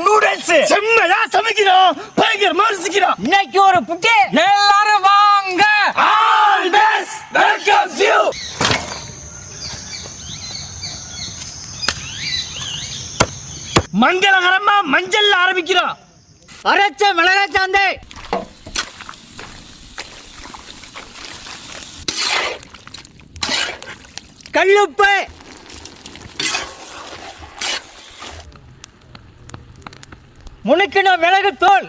Noodles செம்மையா சமைக்கிறோம், பயங்கரமா ரசிக்கிறோம். இன்னைக்கு ஒரு புட்டி, எல்லாரும் வாங்க. Always welcomes you. மங்களகரமா மஞ்சள் ஆரம்பிக்கிறோம். அரைச்ச மிளகாய் சாந்து, கல்லுப்பு, முணுக்கின மிளகு தூள்,